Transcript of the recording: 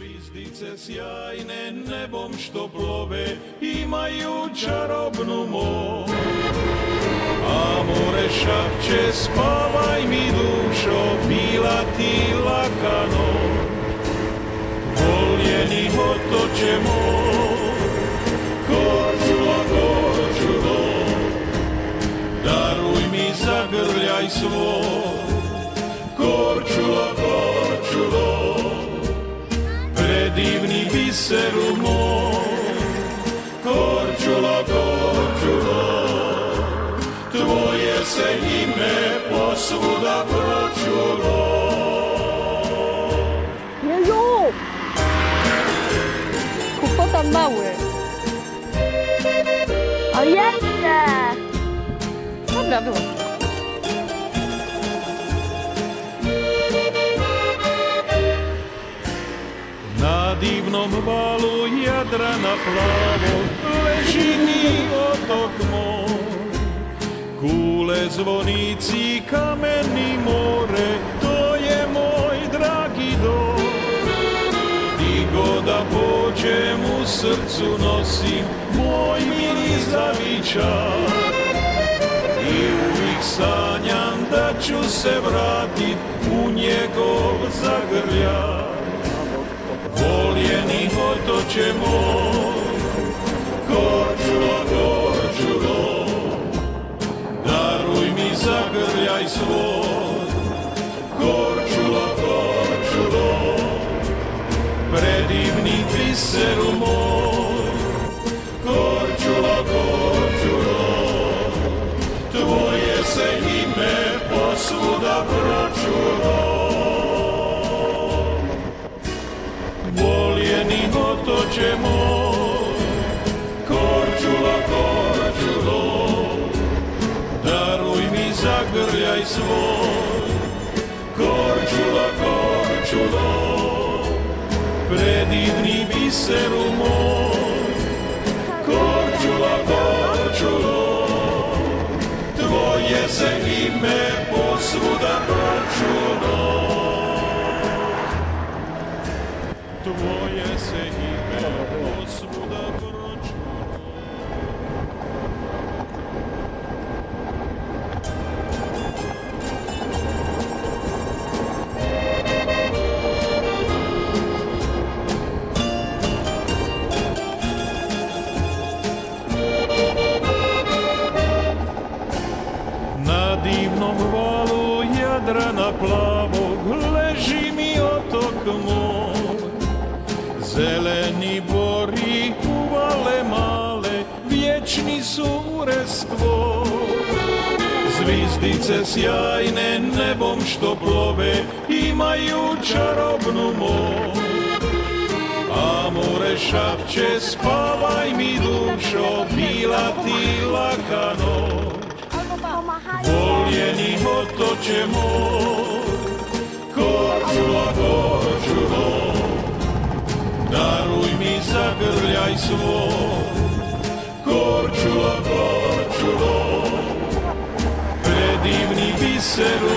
Zvizdice sjajne nebom što plove imaju čarobnu moć. A more šapće spavaj mi dušo, bila ti laka noć. Voljeni otoče moj, Korčulo, Korčulo, daruj mi zagrljaj svoj. Korčulo, Korčulo, predivni biseru moj. Korčulo, Korčulo, tvoje se ime posvuda pročulo. Jezu! Kłopota mały. O jeszcze! Dobra, było. Na divnom valu Jadrana plavo leži mi otok moj. Kule, zvonici, kameni, more, to je moj dragi dom. Di god da pođem u srcu nosim moj mili zavičaj. I uvijek sanjam da ću se vratit u njegov zagrljaj. Voljeni otoče moj, Korčulo, Korčulo, daruj mi zagrljaj svoj. Korčulo, Korčulo, predivni biseru moj. Korčulo, Korčulo, tvoje se ime posvuda pročulo. Voljeni otoče moj, Korčulo, Korčulo, daruj mi zagrljaj svoj. Korčulo, Korčulo, predivni biseru moj. Korčulo, Korčulo, tvoje se ime posvuda pročulo. Tvoje se ime posvuda pročulo. Na divnom valu Jadrana plavog leži mi otok moj. Zeleni bori, uvale male, vječni su urez tvoj. Zvizdice sjajne nebom što plove imaju čarobnu moć. A more šapće spavaj mi dušo, bila ti laka noć. Voljeni otoče moj, Korčulo, Korčulo, daruj mi zagrljaj svoj. Korčulo, Korčulo, predivni biseru